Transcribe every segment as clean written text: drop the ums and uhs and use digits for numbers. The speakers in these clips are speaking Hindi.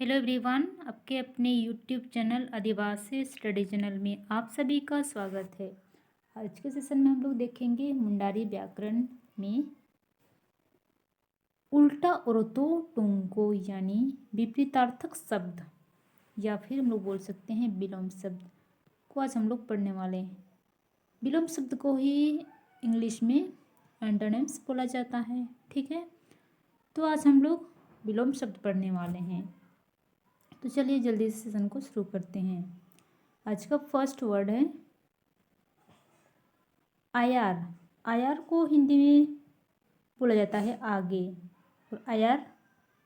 हेलो एवरीवन, आपके अपने यूट्यूब चैनल आदिवासी स्टडी चैनल में आप सभी का स्वागत है। आज के सेशन में हम लोग देखेंगे मुंडारी व्याकरण में उल्टा औरतो टोंको यानी विपरीतार्थक शब्द या फिर हम लोग बोल सकते हैं विलोम शब्द को आज हम लोग पढ़ने वाले हैं। विलोम शब्द को ही इंग्लिश में एंटोनिम्स बोला जाता है। ठीक है, तो आज हम लोग विलोम शब्द पढ़ने वाले हैं। तो चलिए जल्दी से सेशन को शुरू करते हैं। आज का फर्स्ट वर्ड है आयार। आयार को हिंदी में बोला जाता है आगे, और आयार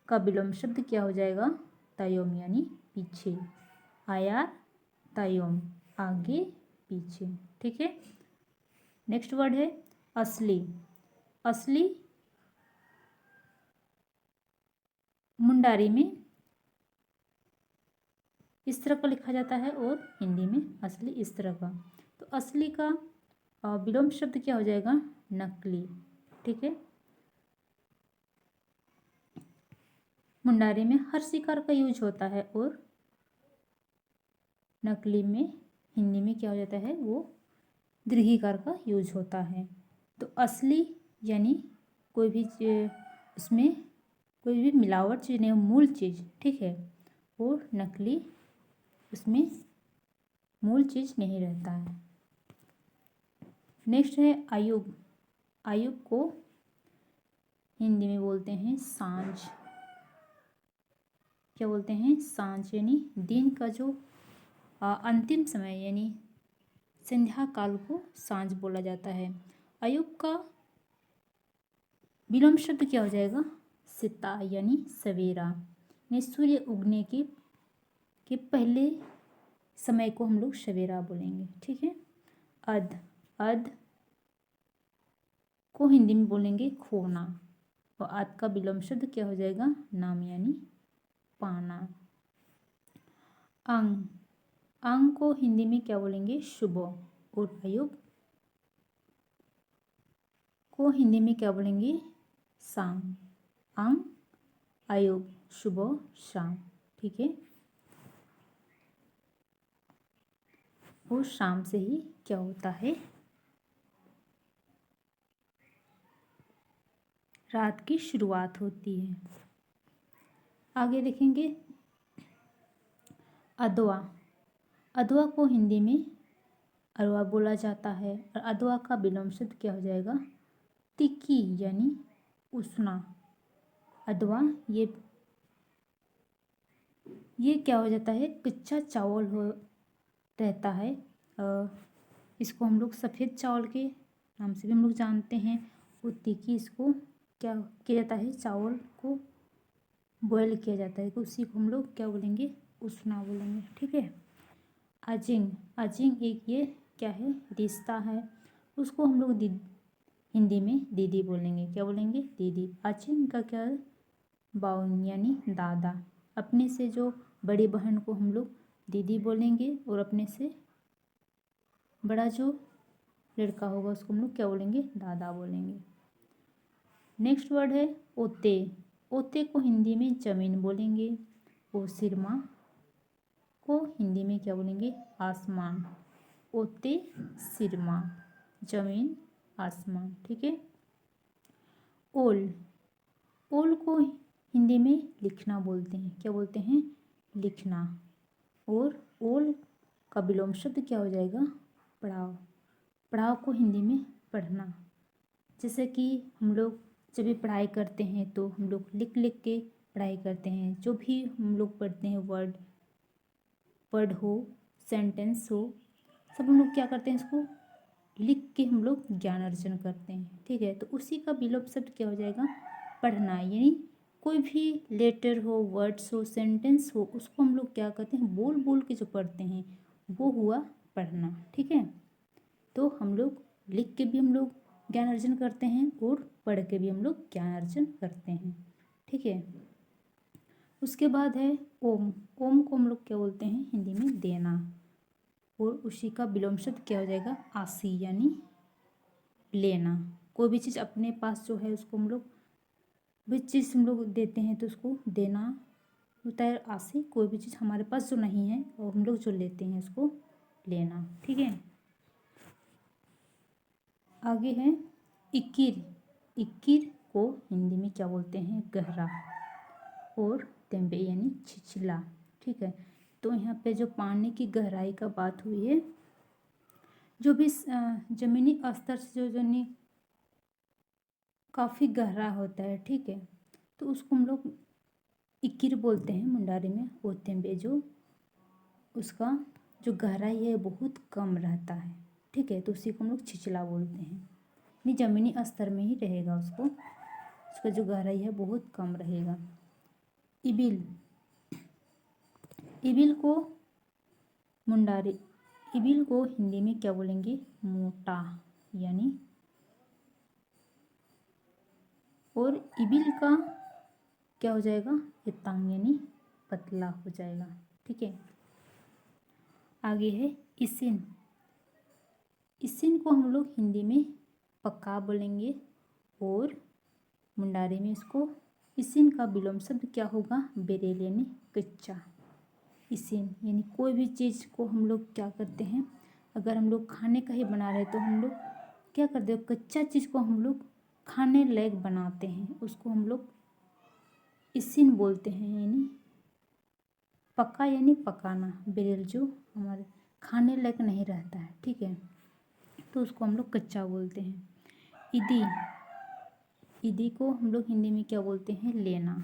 का विलोम शब्द क्या हो जाएगा? तायोम यानी पीछे। आयार तायोम, आगे पीछे। ठीक है, नेक्स्ट वर्ड है असली। असली मुंडारी में इस तरह का लिखा जाता है और हिंदी में असली इस तरह का। तो असली का विलोम शब्द क्या हो जाएगा? नकली। ठीक है, मुंडारी में हर शिकार का यूज होता है और नकली में हिंदी में क्या हो जाता है? वो दीर्घिकार का यूज होता है। तो असली यानी कोई भी उसमें कोई भी मिलावट चीज़ नहीं, मूल चीज़। ठीक है, और नकली उसमें मूल चीज़ नहीं रहता है। नेक्स्ट है आयुग। आयुग को हिंदी में बोलते हैं सांझ। क्या बोलते हैं? सांझ यानी दिन का जो अंतिम समय यानी संध्या काल को सांझ बोला जाता है। आयुग का विलोम शब्द क्या हो जाएगा? सिता यानी सवेरा, यानी सूर्य उगने के पहले समय को हम लोग सवेरा बोलेंगे। ठीक है, अध। अध को हिंदी में बोलेंगे खोना, और अध का विलोम शब्द क्या हो जाएगा? नाम यानी पाना। अंग। अंग को हिंदी में क्या बोलेंगे? शुभ, और आयुग को हिंदी में क्या बोलेंगे? शाम। अंग, आयुग, शुभ, शाम। ठीक है, और शाम से ही क्या होता है? रात की शुरुआत होती है। आगे देखेंगे अधवा। अधवा को हिंदी में अरवा बोला जाता है, और अधवा का विलोम शब्द क्या हो जाएगा? तिक्की यानी उष्णा। अधवा ये क्या हो जाता है? कच्चा चावल हो रहता है। इसको हम लोग सफ़ेद चावल के नाम से भी हम लोग जानते हैं। वो तिक्की, इसको क्या किया जाता है? चावल को बॉयल किया जाता है, तो उसी को हम लोग क्या बोलेंगे? उष्णा बोलेंगे। ठीक है, अजिंग। अजिंग एक ये क्या है? रिश्ता है, उसको हम लोग हिंदी में दीदी बोलेंगे। क्या बोलेंगे? दीदी। अजिंग का क्या है? बाउन यानी दादा। अपने से जो बड़ी बहन को हम लोग दीदी बोलेंगे, और अपने से बड़ा जो लड़का होगा उसको हम लोग क्या बोलेंगे? दादा बोलेंगे। नेक्स्ट वर्ड है ओते। ओते को हिंदी में जमीन बोलेंगे, और सिरमा को हिंदी में क्या बोलेंगे? आसमान। ओते सिरमा, जमीन, आसमान। ठीक है, ओल। ओल को हिंदी में लिखना बोलते हैं। क्या बोलते हैं? लिखना। और ओल का विलोम शब्द क्या हो जाएगा? पढ़ाव। पढ़ाव को हिंदी में पढ़ना। जैसे कि हम लोग जब भी पढ़ाई करते हैं तो हम लोग लिख लिख के पढ़ाई करते हैं। जो भी हम लोग पढ़ते हैं, वर्ड हो, सेंटेंस हो, सब हम लोग क्या करते हैं? इसको लिख के हम लोग ज्ञान अर्जन करते हैं। ठीक है, तो उसी का विलोम शब्द क्या हो जाएगा? पढ़ना। यानी कोई भी लेटर हो, वर्ड्स हो, सेंटेंस हो, उसको हम लोग क्या करते हैं? बोल बोल के जो पढ़ते हैं वो हुआ पढ़ना। ठीक है, तो हम लोग लिख के भी हम लोग ज्ञान अर्जन करते हैं, और पढ़ के भी हम लोग ज्ञान अर्जन करते हैं। ठीक है, उसके बाद है ओम। ओम को हम लोग क्या बोलते हैं? हिंदी में देना, और उसी का विलोम शब्द क्या हो जाएगा? आसी यानी लेना। कोई भी चीज़ अपने पास जो है उसको हम लोग, भी चीज़ हम लोग देते हैं तो उसको देना होता है आसे, कोई भी चीज़ हमारे पास जो नहीं है और हम लोग जो लेते हैं उसको लेना। ठीक है, आगे है इक्किर। इक्किर को हिंदी में क्या बोलते हैं? गहरा। और तेंबे यानी छिछला। ठीक है, तो यहाँ पे जो पानी की गहराई का बात हुई है, जो भी जमीनी स्तर से जो नहीं काफ़ी गहरा होता है, ठीक है, तो उसको हम लोग इक्किर बोलते हैं मुंडारी में। वो तेंबे जो उसका जो गहराई है बहुत कम रहता है। ठीक है, तो उसी को हम लोग छिछला बोलते हैं, यानी ज़मीनी स्तर में ही रहेगा, उसका जो गहराई है बहुत कम रहेगा। इबिल। इबिल को मुंडारी, इबिल को हिंदी में क्या बोलेंगे? मोटा यानी, और इबिल का क्या हो जाएगा? इतांग यानी पतला हो जाएगा। ठीक है, आगे है इसिन। इसिन को हम लोग हिंदी में पक्का बोलेंगे और मुंडारी में इसको, इसिन का विलोम शब्द क्या होगा? बेरेल यानी कच्चा। इसिन यानी कोई भी चीज़ को हम लोग क्या करते हैं, अगर हम लोग खाने का ही बना रहे तो हम लोग क्या करते हैं? कच्चा चीज़ को हम लोग खाने लायक बनाते हैं, उसको हम लोग इसिन बोलते हैं, यानी पका यानी पकाना। बेरेल जो हमारे खाने लायक नहीं रहता है, ठीक है, तो उसको हम लोग कच्चा बोलते हैं। ईदी। ईदी को हम लोग हिंदी में क्या बोलते हैं? लेना।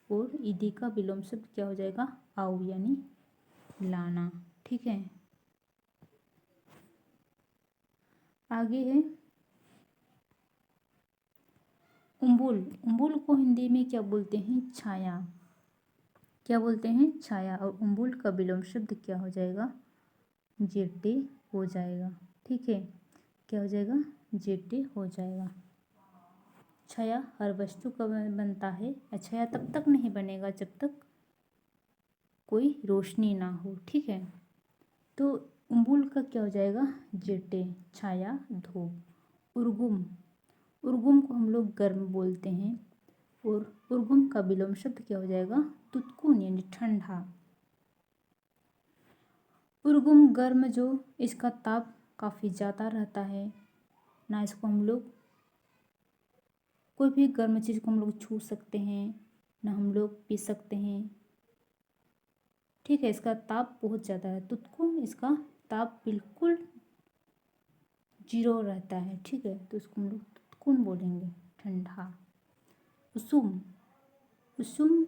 और ईदी का विलोम शब्द क्या हो जाएगा? आओ यानी लाना। ठीक है, आगे है उम्बुल। उम्बुल को हिंदी में क्या बोलते हैं? छाया। क्या बोलते हैं? छाया। और उम्बुल का विलोम शब्द क्या हो जाएगा? जेटे हो जाएगा। ठीक है, क्या हो जाएगा? जेटे हो जाएगा। छाया हर वस्तु का बनता है, छाया तब तक नहीं बनेगा जब तक कोई रोशनी ना हो। ठीक है, तो उम्बुल का क्या हो जाएगा? जेटे, छाया, धूप। उर्गुम। उर्गुम को हम लोग गर्म बोलते हैं और उर्गुम का विलोम शब्द क्या हो जाएगा? तुतकुन यानी ठंडा। उर्गुम गर्म जो इसका ताप काफ़ी ज़्यादा रहता है ना, इसको हम लोग कोई भी गर्म चीज़ को हम लोग छू सकते हैं ना हम लोग पी सकते हैं। ठीक है, इसका ताप बहुत ज़्यादा है। तुतकुन इसका ताप बिल्कुल जीरो रहता है। ठीक है, तो इसको हम लोग तुतकुन बोलेंगे, ठंडा। उषुम। उषुम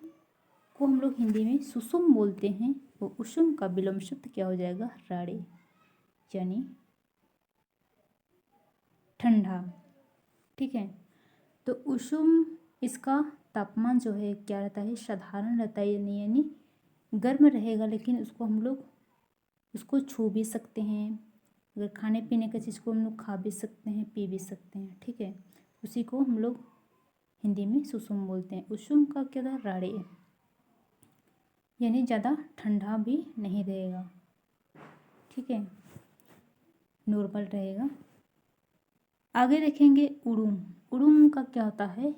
को हम लोग हिंदी में सुसुम बोलते हैं और उषुम का विलोम शब्द क्या हो जाएगा? राड़े यानी ठंडा। ठीक है, तो उषुम इसका तापमान जो है क्या रहता है? साधारण रहता है, यानी गर्म रहेगा, लेकिन उसको हम लोग उसको छू भी सकते हैं। अगर खाने पीने का चीज़ को हम लोग खा भी सकते हैं, पी भी सकते हैं। ठीक है, उसी को हम लोग हिंदी में सुसुम बोलते हैं। उषुम का क्या था? राड़े, यानी ज़्यादा ठंडा भी नहीं रहेगा। ठीक है, नॉर्मल रहेगा। आगे देखेंगे उड़ूम। उड़ूम का क्या होता है?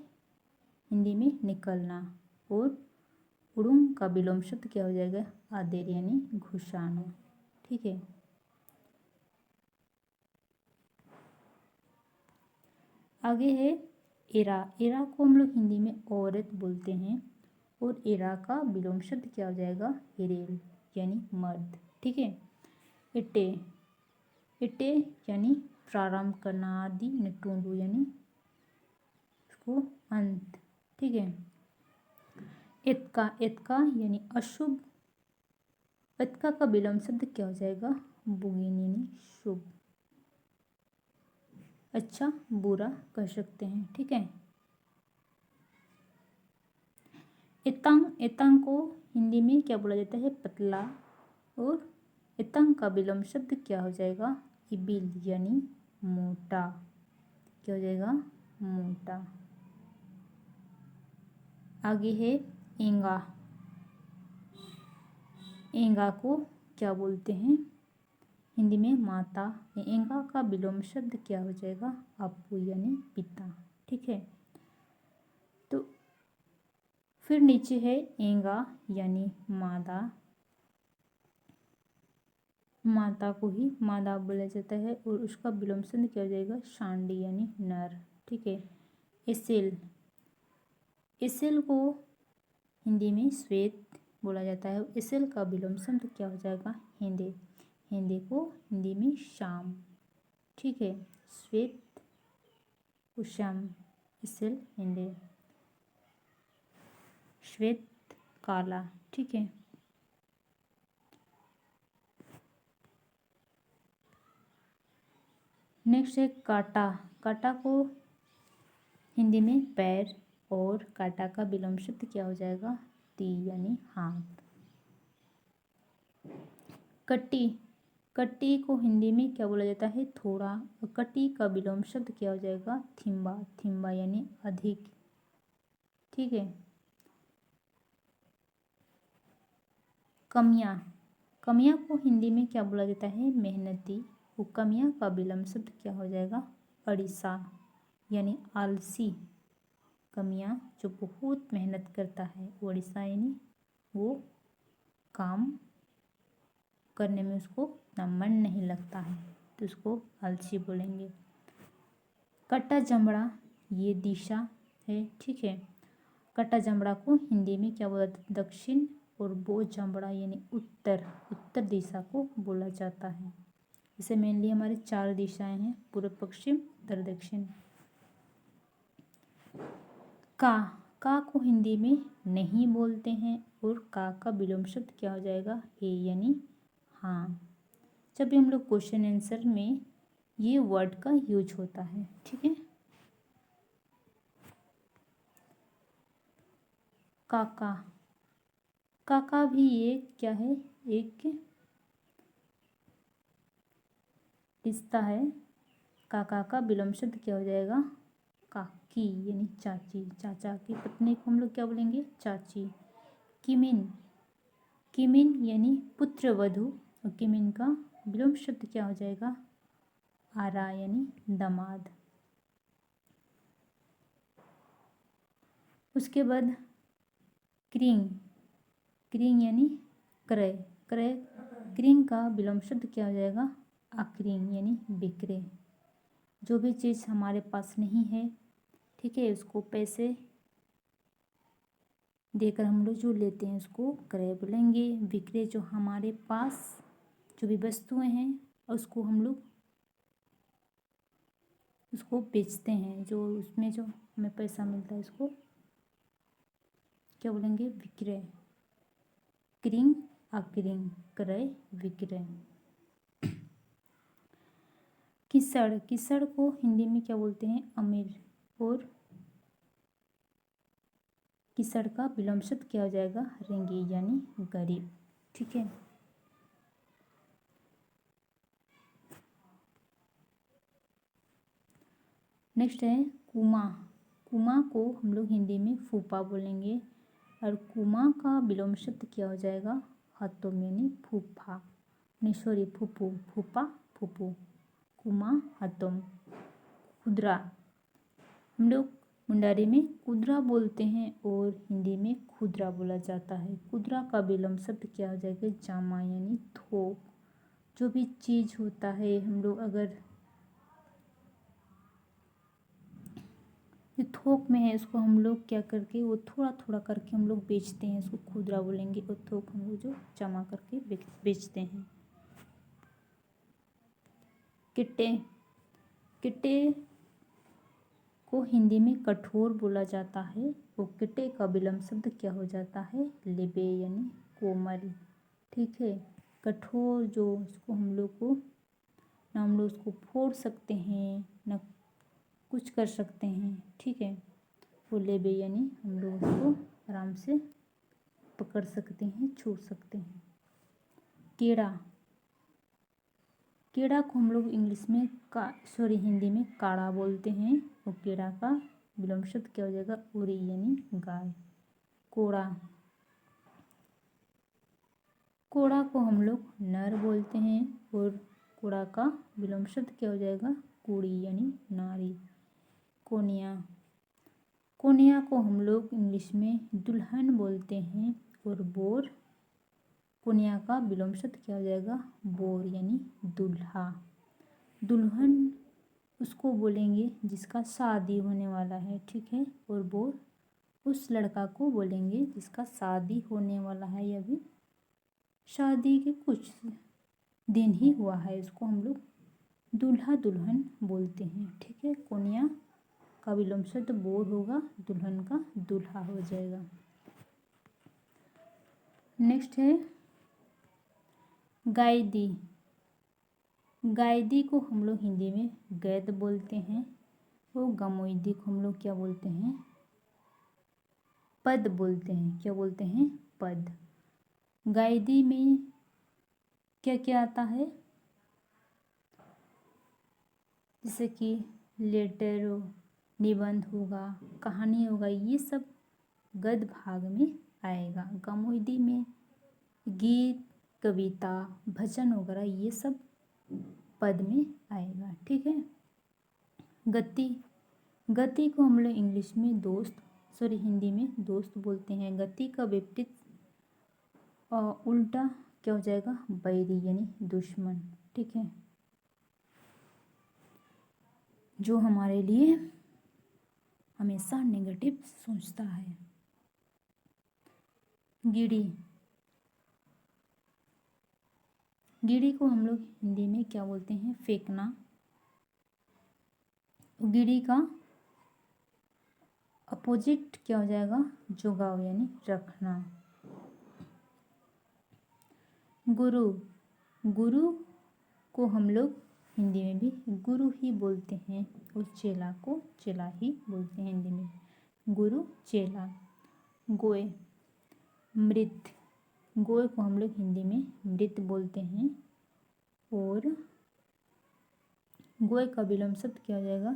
हिंदी में निकलना। और उड़ूम का विलोम शब्द क्या हो जाएगा? आदेर यानी घुसाना। ठीक है, आगे है एरा। एरा को हम लोग हिंदी में औरत बोलते हैं और एरा का विलोम शब्द क्या हो जाएगा? हिरेल यानी मर्द। ठीक है, इट्टे। इट्टे यानी प्रारंभ करना, आदि, नटूंडू यानी उसको अंत। ठीक है, एतका। एतका यानी अशुभ। एतका का विलोम शब्द क्या हो जाएगा? बुगिन यानी शुभ। अच्छा बुरा कह सकते हैं। ठीक है, एतांग। एतांग को हिंदी में क्या बोला जाता है? पतला। और एतांग का विलोम शब्द क्या हो जाएगा? इबिल यानी मोटा। क्या हो जाएगा? मोटा। आगे है एंगा। एंगा को क्या बोलते हैं? हिंदी में माता। एंगा का विलोम शब्द क्या हो जाएगा? अप्पू यानी पिता। ठीक है, तो फिर नीचे है एंगा यानी मादा, माता को ही मादा बोला जाता है और उसका विलोम संधि क्या हो जाएगा, शांडी यानी नर। ठीक है। एसेल, एसेल को हिंदी में श्वेत बोला जाता है। एसेल का विलोम संधि क्या हो जाएगा, हेंदे, हेंदे को हिंदी में शाम। ठीक है। श्वेत को श्याम, एसेल हेंदे, श्वेत काला। ठीक है। नेक्स्ट है काटा, काटा को हिंदी में पैर और काटा का विलोम शब्द क्या हो जाएगा, ती यानी हाथ। कट्टी, कट्टी को हिंदी में क्या बोला जाता है, थोड़ा, और कट्टी का विलोम शब्द क्या हो जाएगा, थिम्बा, थिम्बा यानी अधिक। ठीक है। कमियाँ, कमियाँ को हिंदी में क्या बोला जाता है, मेहनती, वो कमियाँ का विलोम शब्द क्या हो जाएगा, अड़िसा यानी आलसी। कमियाँ जो बहुत मेहनत करता है, अड़िसा यानी वो काम करने में उसको उतना मन नहीं लगता है, तो उसको आलसी बोलेंगे। कट्टा जमड़ा ये दिशा है। ठीक है। कट्टा जमड़ा को हिंदी में क्या बोला जाता है, दक्षिण, और बो जमड़ा यानी उत्तर, उत्तर दिशा को बोला जाता है। इसे मेनली हमारे 4 दिशाएं हैं, पूर्व, पश्चिम, उत्तर, दक्षिण। का को हिंदी में नहीं बोलते हैं और का विलोम शब्द क्या हो जाएगा, हे यानी हाँ। जब भी हम लोग क्वेश्चन आंसर में ये वर्ड का यूज होता है। ठीक है। काका, काका भी एक क्या है, एक रिश्ता है। काका का विलोम शब्द क्या हो जाएगा, काकी यानी चाची, चाचा की पत्नी को हम लोग क्या बोलेंगे, चाची। किमिन, किमिन यानी पुत्र वधु, और किमिन का विलोम शब्द क्या हो जाएगा, आरा यानी दामाद। उसके बाद क्रिंग, क्रिंग यानी क्रय, क्रय, क्रिंग का विलोम शब्द क्या हो जाएगा, अक्रिंग यानी बिक्रे। जो भी चीज़ हमारे पास नहीं है, ठीक है, उसको पैसे देकर हम लोग जो लेते हैं उसको क्रय बोलेंगे। विक्रय जो हमारे पास जो भी वस्तुएं हैं उसको हम लोग उसको बेचते हैं, जो उसमें जो हमें पैसा मिलता है उसको क्या बोलेंगे, विक्रय। क्रिंग अक्रिंग, क्रय विक्रय। किसड़, किसड़ को हिंदी में क्या बोलते हैं, अमीर, और किसड़ का विलोम शब्द क्या हो जाएगा, रेंगी यानी गरीब। ठीक है। नेक्स्ट है कुमा, कुमा को हम लोग हिंदी में फूफा बोलेंगे, और कुमा का विलोम शब्द क्या हो जाएगा, हतम यानी फूफा, नहीं सॉरी फूफू, फूफा फूफू, कुमा हतम। खुदरा, हम लोग मुंडारी में कुदरा बोलते हैं और हिंदी में खुदरा बोला जाता है। कुदरा का विलोम शब्द क्या हो जाएगा, जामा यानी थोक। जो भी चीज़ होता है हम लोग अगर जो थोक में है उसको हम लोग क्या करके वो थोड़ा थोड़ा करके हम लोग बेचते हैं, उसको खुदरा बोलेंगे, और थोक हम लोग जो जमा करके बेचते हैं। किट्टे, किट्टे को हिंदी में कठोर बोला जाता है, वो किट्टे का विलोम शब्द क्या हो जाता है, लेबे यानी कोमल। ठीक है। कठोर जो उसको हम लोग को ना हम लोग उसको फोड़ सकते हैं ना कुछ कर सकते हैं। ठीक है। वो लेबे यानी हम लोग उसको आराम से पकड़ सकते हैं, छू सकते हैं। केड़ा, केड़ा को हम लोग इंग्लिश में हिंदी में काड़ा बोलते हैं, और केड़ा का विलोम शब्द क्या हो जाएगा, उरी यानी गाय। कोड़ा, कोड़ा को हम लोग नर बोलते हैं, और कोड़ा का विलोम शब्द क्या हो जाएगा, कुड़ी यानी नारी। कोनिया, कोनिया को हम लोग इंग्लिश में दुल्हन बोलते हैं और बोर, कोनिया का विलोम शब्द क्या हो जाएगा, बोर यानी दूल्हा। दुल्हन उसको बोलेंगे जिसका शादी होने वाला है, ठीक है, और बोर उस लड़का को बोलेंगे जिसका शादी होने वाला है या भी शादी के कुछ दिन ही हुआ है, उसको हम लोग दूल्हा दुल्हन बोलते हैं, ठीक है। कोनिया का विलोम शब्द बोर होगा, दुल्हन का दूल्हा हो जाएगा। नेक्स्ट है गायदी। गायदी को हम लोग हिंदी में गैद बोलते हैं और गमोइदी को हम लोग क्या बोलते हैं, पद बोलते हैं। क्या बोलते हैं, पद। गायदी में क्या क्या आता है, जैसे कि लेटर हो, निबंध होगा, कहानी होगा, ये सब गद्य भाग में आएगा। गमोइदी में गीत, कविता, भजन वगैरह ये सब पद में आएगा, ठीक है। गति। गति को हम लोग इंग्लिश में दोस्त, हिंदी में दोस्त बोलते हैं। गति का विपरीत उल्टा क्या हो जाएगा, बैरी यानी दुश्मन, ठीक है, जो हमारे लिए हमेशा नेगेटिव सोचता है। गिड़ी। गिड़ी को हम लोग हिंदी में क्या बोलते हैं, फेंकना। गिड़ी का अपोजिट क्या हो जाएगा, जुगाव यानी रखना। गुरु। गुरु को हम लोग हिंदी में भी गुरु ही बोलते हैं और चेला को चेला ही बोलते हैं हिंदी में, गुरु चेला। गोए। मृत। गोए को हम लोग हिंदी में मृत बोलते हैं और गोए का विलोम शब्द क्या हो जाएगा,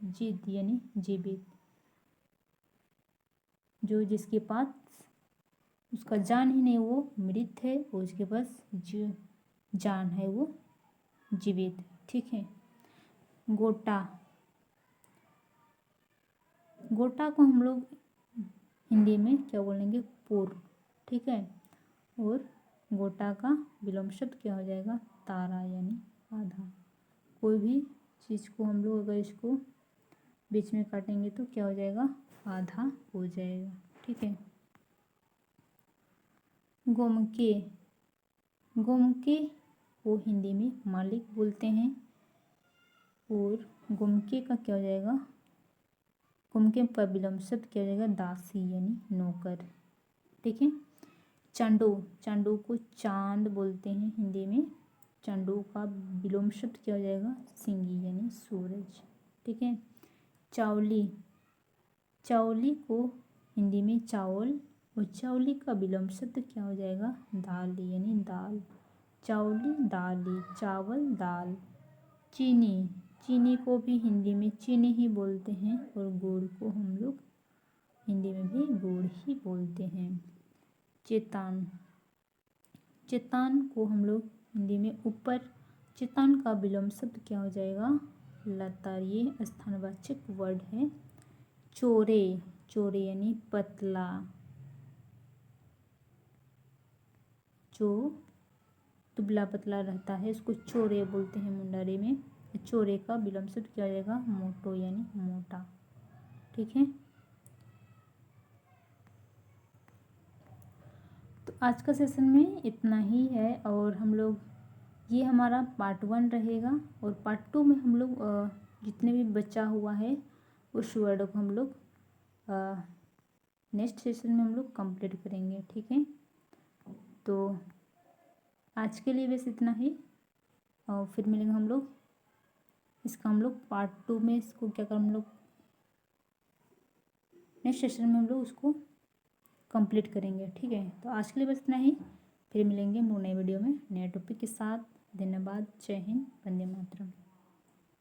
जीत यानी जीवित। जो जिसके पास उसका जान ही नहीं वो मृत है और उसके पास जो जान है वो जीवित, ठीक है। गोटा। गोटा को हम लोग हिंदी में क्या बोलेंगे, पूर्व, ठीक है, और गोटा का विलोम शब्द क्या हो जाएगा, तारा यानी आधा। कोई भी चीज़ को हम लोग अगर इसको बीच में काटेंगे तो क्या हो जाएगा, आधा हो जाएगा, ठीक है। गोमके। गोमके को हिंदी में मालिक बोलते हैं और गोमके का क्या हो जाएगा, गोमके का विलोम शब्द क्या हो जाएगा, दासी यानी नौकर, ठीक है। चांडू। चांडू को चांद बोलते हैं हिंदी में। चांडू का विलोम शब्द क्या हो जाएगा, सिंगी यानी सूरज, ठीक है। चावली। चावली को हिंदी में चावल और चावली का विलोम शब्द क्या हो जाएगा, दाल यानी दाल। चावली दाली, चावल दाल। चीनी। चीनी को भी हिंदी में चीनी ही बोलते हैं और गुड़ को हम लोग हिंदी में भी गुड़ ही बोलते हैं। चेतान। चेतान को हम लोग हिंदी में ऊपर, चेतान का विलोम शब्द क्या हो जाएगा, लता, ये स्थानवाचक वर्ड है। चोरे। चोरे यानी पतला, जो दुबला पतला रहता है उसको चोरे बोलते हैं मुंडारी में। चोरे का विलोम शब्द क्या हो जाएगा, मोटो यानी मोटा, ठीक है। तो आज का सेशन में इतना ही है और हम लोग, ये हमारा पार्ट 1 रहेगा और पार्ट 2 में हम लोग जितने भी बचा हुआ है उस वर्ड को हम लोग नेक्स्ट सेशन में हम लोग कंप्लीट करेंगे, ठीक है। तो आज के लिए बस इतना ही और फिर मिलेंगे हम लोग, इसका हम लोग पार्ट 2 में इसको क्या कर, हम लोग नेक्स्ट सेशन में हम लोग उसको कंप्लीट करेंगे, ठीक है। तो आज के लिए बस इतना ही, फिर मिलेंगे हम लोग नए वीडियो में नए टॉपिक के साथ। धन्यवाद। जय हिंद, वंदे मातरम।